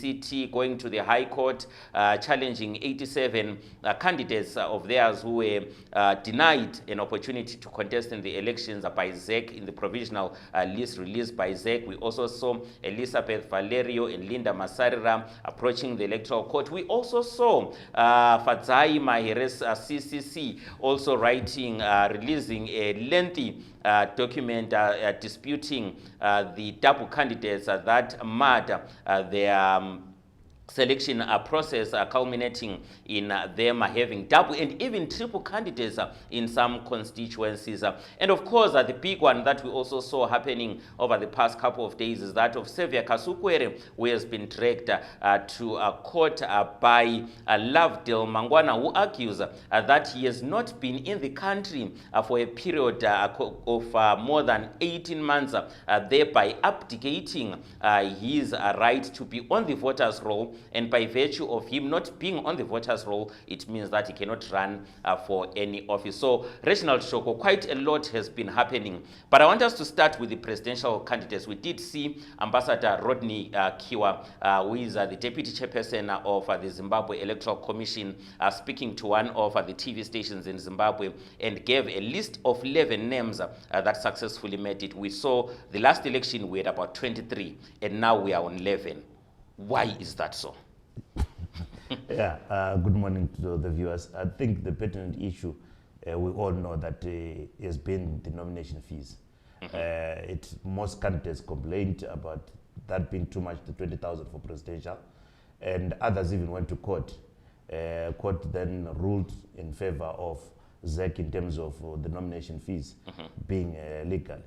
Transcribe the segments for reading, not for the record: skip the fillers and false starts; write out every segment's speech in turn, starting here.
ACT, going to the High Court, challenging 87 candidates of theirs who were denied an opportunity to contest in the elections by ZEC in the provisional list released by ZEC. We also saw Elizabeth Valerio and Linda Masarira approaching the Electoral Court. We also saw Fadzai Maheres CCC also writing, releasing a lengthy document disputing the double candidates that marred their selection process, culminating in them having double and even triple candidates in some constituencies. And of course, the big one that we also saw happening over the past couple of days is that of Xavier Kasukwere, who has been dragged to court by Lovedale Mangwana, who argues that he has not been in the country for a period of more than 18 months, thereby abdicating his right to be on the voters' roll. And by virtue of him not being on the voters' roll, it means that he cannot run for any office. So, Reginald Shoko, quite a lot has been happening. But I want us to start with the presidential candidates. We did see Ambassador Rodney Kiwa, who is the deputy chairperson of the Zimbabwe Electoral Commission, speaking to one of the TV stations in Zimbabwe, and gave a list of 11 names that successfully made it. We saw the last election we had about 23, and now we are on 11. Why is that so? Good morning to the viewers. I think the pertinent issue, we all know that has been the nomination fees. Most candidates complained about that being too much, the 20,000 for presidential, and others even went to court. Court then ruled in favor of ZEC in terms of the nomination fees being legal.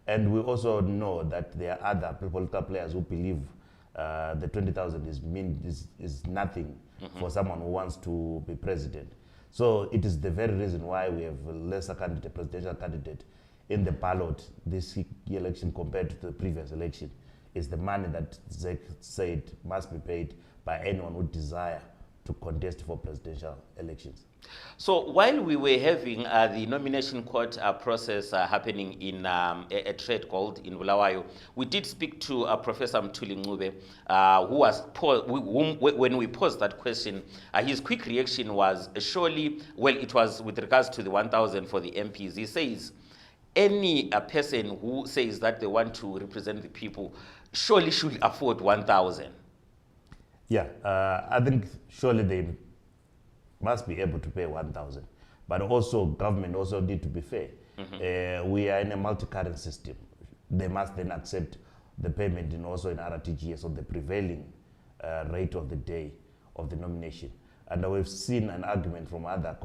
And we also know that there are other political players who believe the 20,000 is nothing for someone who wants to be president. So it is the very reason why we have a lesser candidate, presidential candidate, in the ballot this election compared to the previous election. Is the money that ZEC said must be paid by anyone who desire to contest for presidential elections. So while we were having the nomination court process happening in a trade called in Bulawayo, we did speak to Professor Mthuli Ncube, who was, when we posed that question, his quick reaction was surely, well, it was with regards to the 1,000 for the MPs. He says, any person who says that they want to represent the people surely should afford 1,000. Yeah, I think surely they must be able to pay 1,000, but also government also need to be fair. We are in a multi-currency system. They must then accept the payment in also in RTGS on the prevailing rate of the day of the nomination. And we've seen an argument from other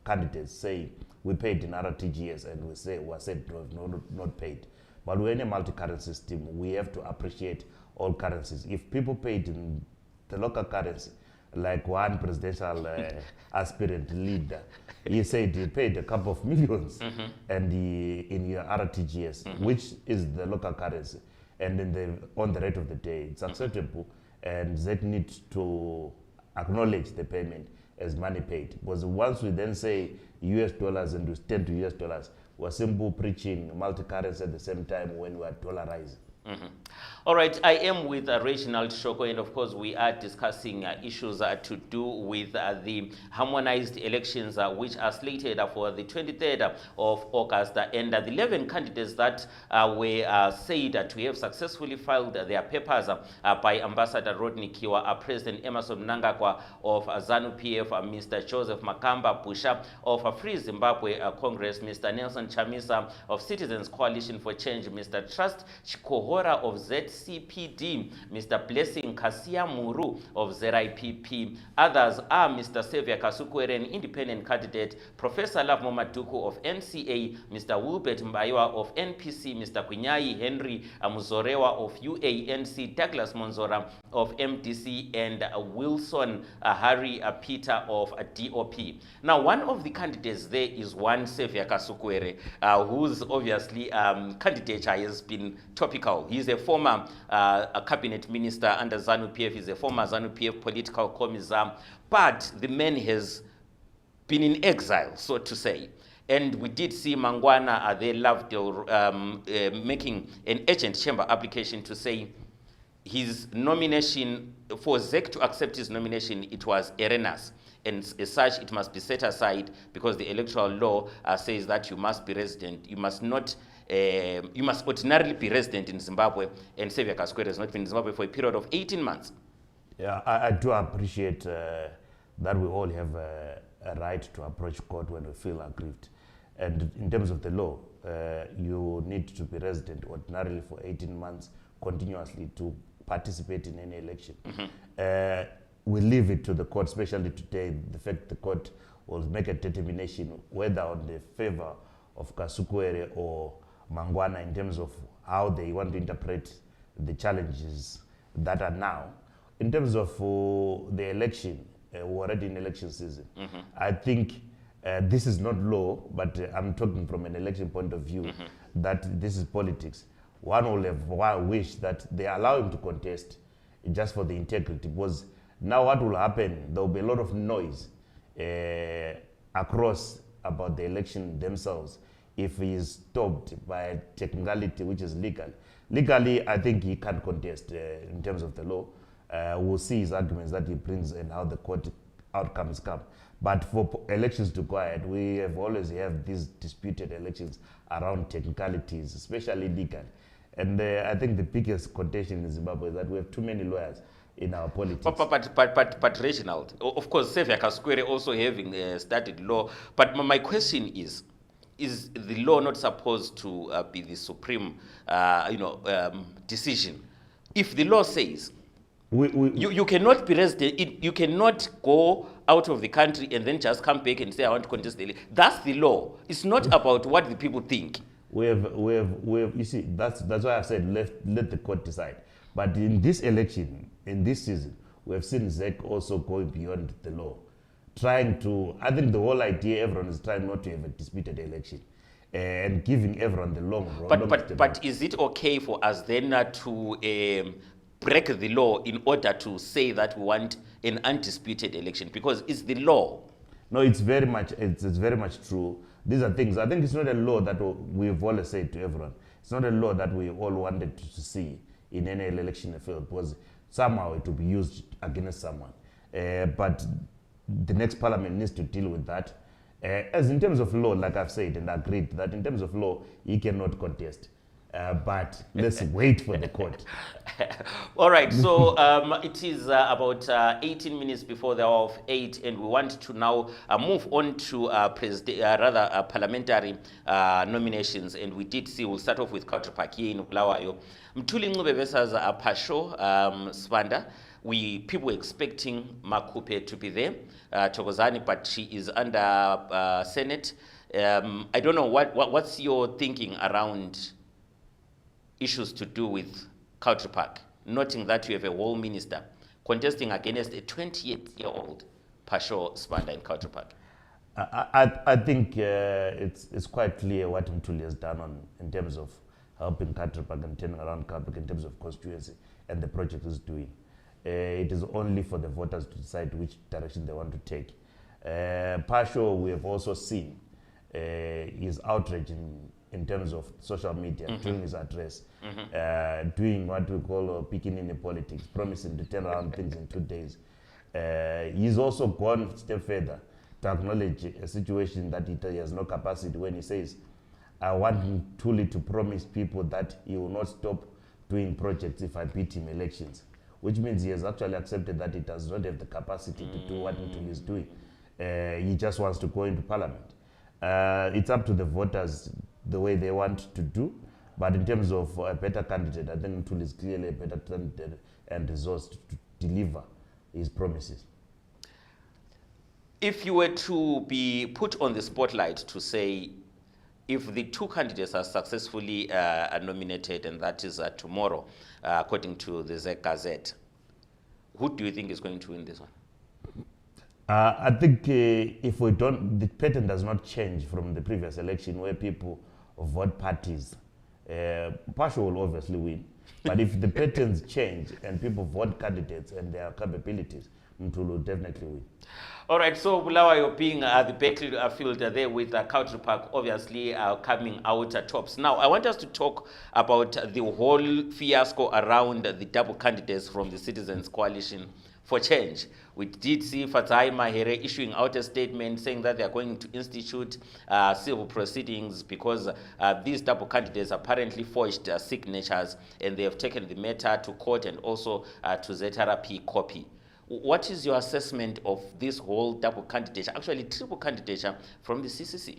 candidates saying we paid in RTGS and we were said to have not paid. But we're in a multi-currency system. We have to appreciate all currencies. If people paid in the local currency, like one presidential aspirant leader, he said he paid a couple of millions and in your RTGS, which is the local currency, and on the rate of the day, it's acceptable, and that needs to acknowledge the payment as money paid. Because once we then say US dollars and we stand to US dollars, we're simply preaching multi-currency at the same time when we are dollarizing. All right, I am with Reginald Shoko, and of course we are discussing issues to do with the harmonized elections which are slated for the 23rd of August, and the 11 candidates that were said to have successfully filed their papers by Ambassador Rodney Kiwa, President Emerson Mnangagwa of ZANU-PF, Mr. Joseph Makamba Busha of Free Zimbabwe Congress, Mr. Nelson Chamisa of Citizens Coalition for Change, Mr. Trust Chikohora of ZCPD, Mr. Blessing Kasia Muru of ZIPP. Others are Mr. Xavier Kasukwere, an independent candidate, Professor Love Momaduku of NCA, Mr. Wilbert Mbayiwa of NPC, Mr. Kunyayi Henry Muzorewa of UANC, Douglas Monzora of MDC, and Wilson Harry Peter of DOP. Now, one of the candidates there is one Xavier Kasukwere, whose obviously candidature has been topical. He's a former cabinet minister under ZANU-PF. He's a former ZANU-PF political commissar. But the man has been in exile, so to say. And we did see Mangwana, they loved making an urgent chamber application to say, his nomination, for ZEC to accept his nomination, it was erroneous. And as such, it must be set aside because the electoral law says that you must be resident. You must not, you must ordinarily be resident in Zimbabwe, and Xavier Kaskwera has not been in Zimbabwe for a period of 18 months. Yeah, I do appreciate that we all have a right to approach court when we feel aggrieved. And in terms of the law, you need to be resident ordinarily for 18 months continuously to participate in any election. We leave it to the court, especially today, the fact the court will make a determination whether on the favor of Kasukwere or Mangwana in terms of how they want to interpret the challenges that are now. In terms of the election, we're already in election season. I think this is not law, but I'm talking from an election point of view, that this is politics. One will have wish that they allow him to contest just for the integrity, because now what will happen, there will be a lot of noise across about the election themselves if he is stopped by a technicality which is legal. Legally, I think he can contest in terms of the law. We'll see his arguments that he brings and how the court outcomes come. But for elections to go ahead, we have always have these disputed elections around technicalities, especially legal. And I think the biggest contention in Zimbabwe is that we have too many lawyers in our politics. But Reginald, of course, Xavier Kaskwere also having studied law. But my question is the law not supposed to be the supreme, decision? If the law says you cannot be resident, you cannot go out of the country and then just come back and say I want to contest the election. That's the law. It's not about what the people think. We have. You see, that's why I said let the court decide. But in this election, in this season, we have seen ZEC also going beyond the law, trying to. I think the whole idea, everyone is trying not to have a disputed election, and giving everyone the long road. But is it okay for us then to break the law in order to say that we want an undisputed election? Because it's the law. No, it's very much true. These are things. I think it's not a law that we've always said to everyone. It's not a law that we all wanted to see in any election field, because somehow it will be used against someone. But the next parliament needs to deal with that. As in terms of law, like I've said and agreed that in terms of law, he cannot contest. But let's wait for the court. All right, so it is about 18 minutes before the hour of 8, and we want to now move on to parliamentary nominations. And we did see, we'll start off with Kautrapaki here in Bulawayo. Mthuli Ncube versus Pasho Spanda. People expecting Makupe to be there, Thokozani, but she is under Senate. I don't know, what's your thinking around issues to do with Kautrapaki, noting that you have a whole minister contesting against a 28-year-old Pasho Spanda in Kautrapaki? I think it's quite clear what Mthuli has done in terms of helping Kautrapaki and turning around Kautrapaki in terms of constituency and the project is doing. It is only for the voters to decide which direction they want to take. Pasho, we have also seen his outrage in terms of social media, during his address, doing what we call picking in the politics, promising to turn around things in 2 days. He's also gone a step further to acknowledge a situation that he has no capacity when he says, I want Thuli to promise people that he will not stop doing projects if I beat him elections, which means he has actually accepted that he does not have the capacity to do what Thuli is doing. He just wants to go into parliament. It's up to the voters the way they want to do, but in terms of a better candidate, I think Thuli is clearly a better candidate and resourced to deliver his promises. If you were to be put on the spotlight to say, if the two candidates are successfully nominated, and that is tomorrow, according to the ZEC Gazette, who do you think is going to win this one? I think if we don't, the pattern does not change from the previous election where people vote parties. Pasho will obviously win. But if the patterns change and people vote candidates and their capabilities, Mtulu will definitely win. All right, so Bulawayo being the battlefield there with Country Park obviously coming out tops. Now, I want us to talk about the whole fiasco around the double candidates from the Citizens Coalition for Change. We did see Fatai Mahere issuing out a statement saying that they are going to institute civil proceedings because these double candidates apparently forged signatures, and they have taken the matter to court and also to ZRP copy. What is your assessment of this whole double candidature, actually triple candidature from the CCC?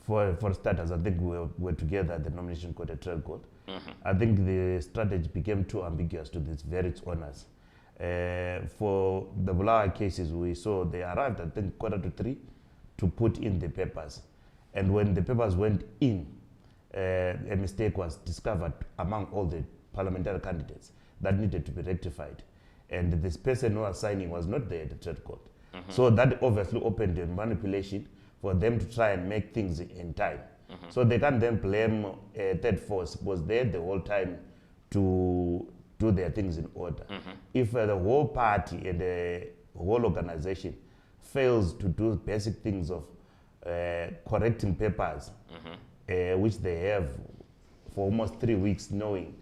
For starters, I think we were together at the nomination court, at trial court. I think the strategy became too ambiguous to its very honors. For the Bulawayo cases, we saw they arrived, I think, 2:45 to put in the papers. And when the papers went in, a mistake was discovered among all the parliamentary candidates that needed to be rectified. And this person who was signing was not there at the trade court. So that obviously opened a manipulation for them to try and make things in time. So they can't then blame a third force, was there the whole time to do their things in order. If the whole party and the whole organization fails to do basic things of correcting papers, which they have for almost 3 weeks knowing,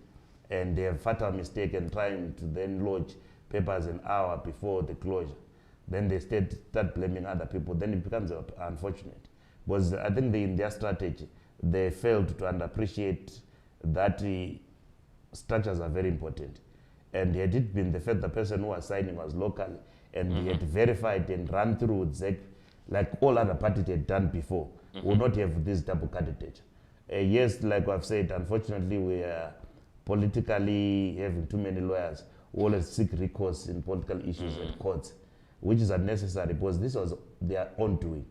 and they have fatal mistake and trying to then lodge papers an hour before the closure, then they start blaming other people, then it becomes unfortunate. Because I think in their strategy, they failed to underappreciate that structures are very important. And had it been the fact the person who was signing was local and he had verified and run through ZEC like all other parties had done before, would not have this double candidature. Yes, like I've said, unfortunately we are politically having too many lawyers who always seek recourse in political issues at courts, which is unnecessary because this was their own doing.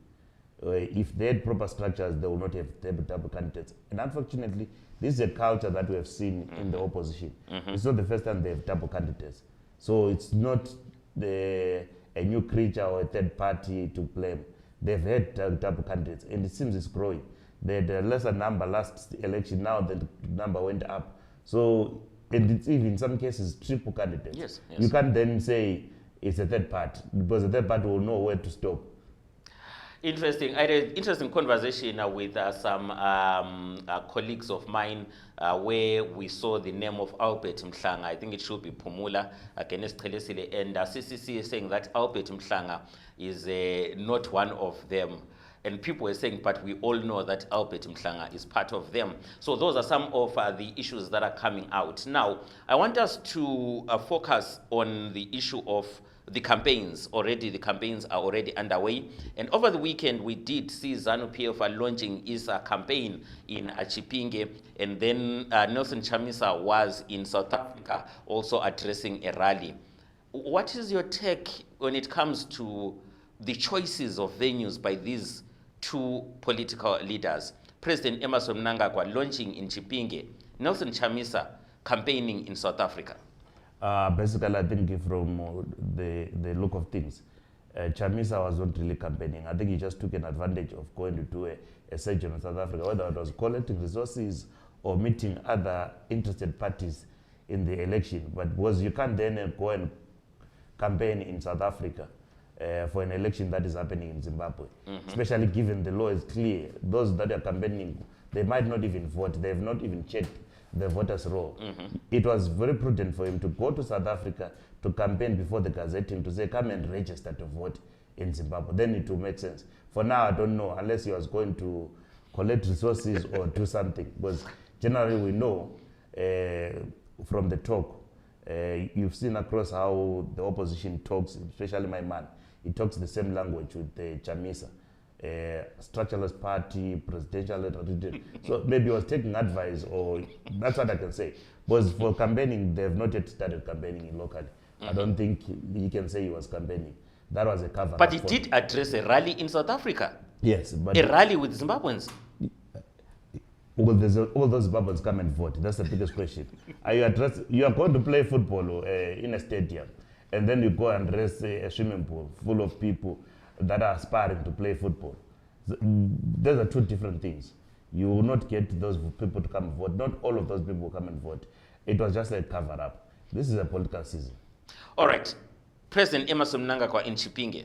If they had proper structures, they will not have double candidates. And unfortunately, this is a culture that we have seen in the opposition. It's not the first time they have double candidates. So it's not a new creature or a third party to blame. They've had double candidates, and it seems it's growing. They had a lesser number last election, now the number went up. So, and it's even in some cases triple candidates. Yes. You can't then say it's a third party, because the third party will know where to stop. Interesting. I had an interesting conversation with some colleagues of mine where we saw the name of Albert Mhlanga. I think it should be Pumula against Khelesile, and CCC is saying that Albert Mhlanga is not one of them. And people were saying, but we all know that Albert Mhlanga is part of them. So those are some of the issues that are coming out. Now, I want us to focus on the issue of the campaigns. Already, the campaigns are already underway. And over the weekend, we did see ZANU-PF launching his campaign in Chipinge. And then Nelson Chamisa was in South Africa also addressing a rally. What is your take when it comes to the choices of venues by these two political leaders? President Emmerson Mnangagwa launching in Chipinge, Nelson Chamisa campaigning in South Africa. Basically, I think from the look of things, Chamisa was not really campaigning. I think he just took an advantage of going to do a surgeon in South Africa, whether it was collecting resources or meeting other interested parties in the election. But because you can't then go and campaign in South Africa for an election that is happening in Zimbabwe, especially given the law is clear. Those that are campaigning, they might not even vote. They have not even checked the voters' roll. It was very prudent for him to go to South Africa to campaign before the gazetting to say, come and register to vote in Zimbabwe. Then it will make sense. For now, I don't know, unless he was going to collect resources or do something. Because generally we know from the talk, you've seen across how the opposition talks, especially my man. He talks the same language with Chamisa. Structuralist party, presidential leader. So maybe he was taking advice, or that's what I can say. Because for campaigning, they have not yet started campaigning locally. I don't think he can say he was campaigning. That was a cover. But he did address a rally in South Africa. Yes, but a rally with Zimbabweans. All those Zimbabweans come and vote. That's the biggest question. You are going to play football in a stadium, and then you go and race a swimming pool full of people that are aspiring to play football. Those are two different things. You will not get those people to come and vote. Not all of those people will come and vote. It was just a cover-up. This is a political season. All right. President Emerson Mnangagwa in Chipinge.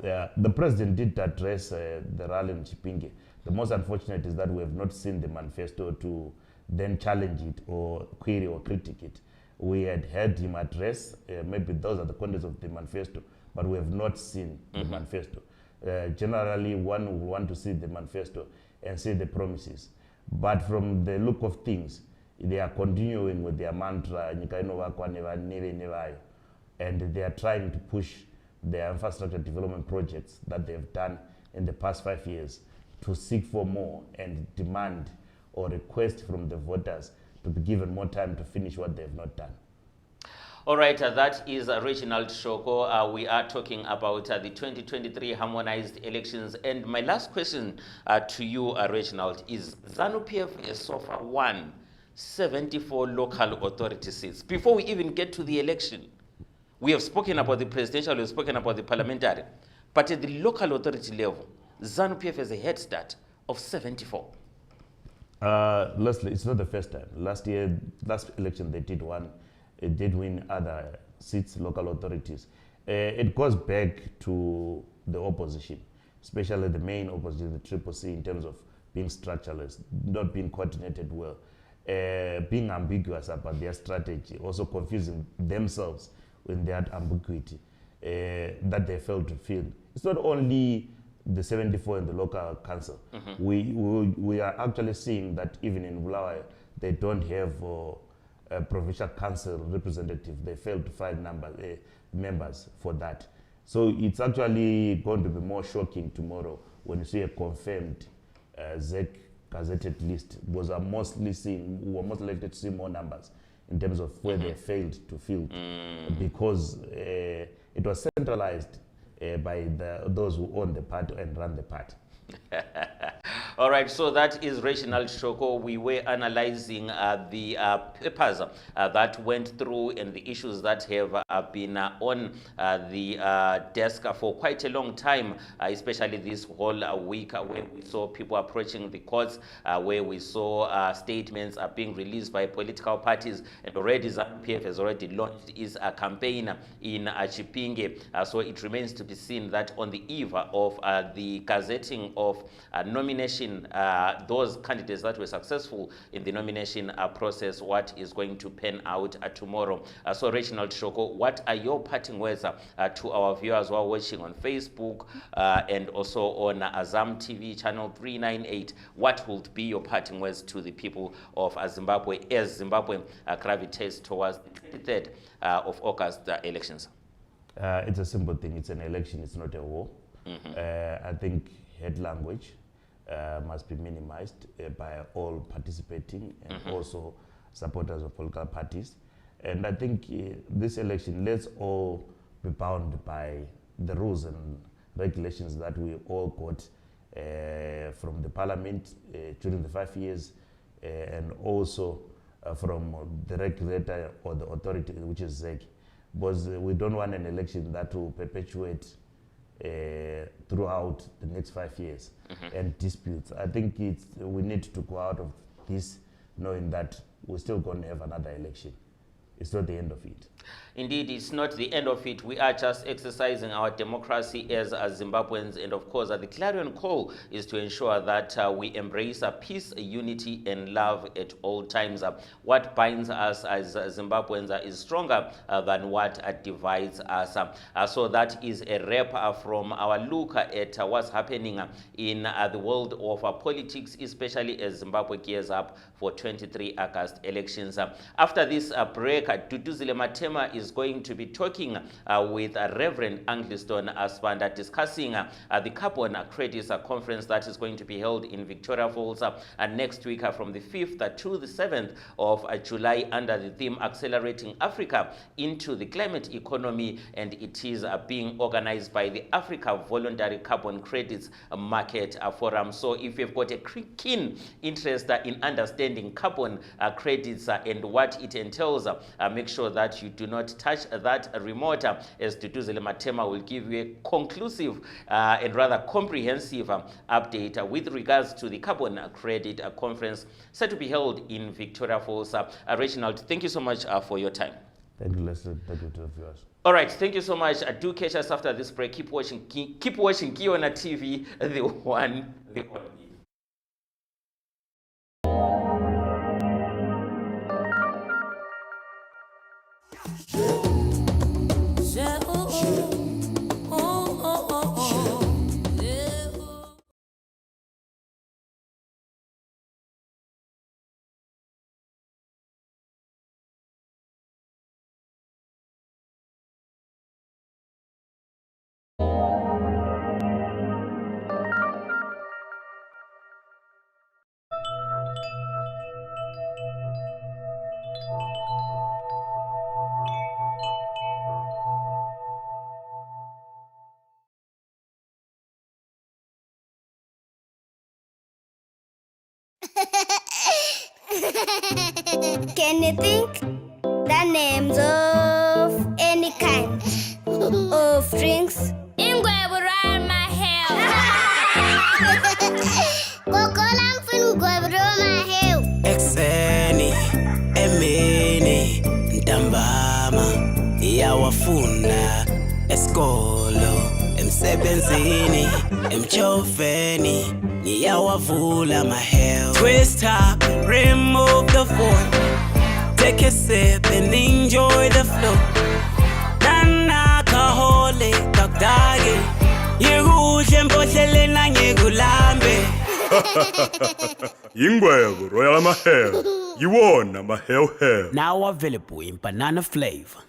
Yeah, the president did address the rally in Chipinge. The most unfortunate is that we have not seen the manifesto to then challenge it or query or critique it. We had heard him address, maybe those are the contents of the manifesto, but we have not seen the manifesto. Generally, one will want to see the manifesto and see the promises. But from the look of things, they are continuing with their mantra, and they are trying to push their infrastructure development projects that they've done in the past 5 years to seek for more and demand or request from the voters to be given more time to finish what they have not done. All right, that is Reginald Shoko. We are talking about the 2023 harmonized elections. And my last question to you, Reginald, is ZANU-PF has so far won 74 local authority seats. Before we even get to the election, we have spoken about the presidential, we have spoken about the parliamentary, but at the local authority level, ZANU-PF has a head start of 74. Leslie, it's not the first time. Last election they did win other seats, local authorities. It goes back to the opposition, especially the main opposition, the Triple C, in terms of being structureless, not being coordinated well, being ambiguous about their strategy, also confusing themselves with that ambiguity that they failed to fill. It's not only the 74 in the local council. We are actually seeing that even in Bulawayo, they don't have a provincial council representative. They failed to find members for that. So it's actually going to be more shocking tomorrow when you see a confirmed ZEC gazetted list, because we're most likely to see more numbers in terms of where they failed to fill, because it was centralized by those who own the party and run the party. All right, so that is Reginald Shoko. We were analyzing the papers that went through and the issues that have been on the desk for quite a long time, especially this whole week where we saw people approaching the courts, where we saw statements are being released by political parties, and already ZANU-PF has already launched its campaign in Chipinge. So it remains to be seen that on the eve of the gazetting of nomination, those candidates that were successful in the nomination process, what is going to pan out tomorrow. So Reginald Shoko, what are your parting words to our viewers who are watching on Facebook and also on Azam TV channel 398? What would be your parting words to the people of Zimbabwe as Zimbabwe gravitates towards the 23rd of August elections? It's a simple thing. It's an election. It's not a war. I think hate language must be minimized by all participating and also supporters of political parties. And I think this election, let's all be bound by the rules and regulations that we all got from the parliament during the 5 years and also from the regulator or the authority, which is ZEC. Because we don't want an election that will perpetuate throughout the next 5 years and disputes. I think we need to go out of this knowing that we're still going to have another election. It's not the end of it. Indeed, it's not the end of it. We are just exercising our democracy as Zimbabweans. And of course, the clarion call is to ensure that we embrace peace, unity, and love at all times. What binds us as Zimbabweans is stronger than what divides us. So that is a wrap from our look at what's happening in the world of politics, especially as Zimbabwe gears up for 23 August elections. After this break, Duduzile Matema is going to be talking with Reverend Angliston Asbanda, discussing the Carbon Credits Conference that is going to be held in Victoria Falls next week from the 5th to the 7th of July under the theme Accelerating Africa into the Climate Economy, and it is being organized by the Africa Voluntary Carbon Credits Market Forum. So if you've got a keen interest in understanding carbon credits and what it entails, make sure that you do not touch that remote, as Duduzile Matema will give you a conclusive and rather comprehensive update with regards to the carbon credit conference set to be held in Victoria Falls. Reginald, thank you so much for your time. Thank you, Leslie. Thank you to the viewers. All right, thank you so much. Do catch us after this break. Keep watching Kiona TV, the one, the only. Can you think the names of any kind of drinks? Ingwe will run my hair. Kokolam fin ngwe will run my hair. Exeni, emini, ntambama, iyawafuna, eskolo, emsebenzini, emchoveni, niyawavula my hair. Twist top, remove the fork, take a sip and enjoy the flow. Nana kahole, kakdage, yegudle mbohlele na ngegulambe. Ingwebo Royal Mahel. You won a Mahel hair. Now available in banana flavor.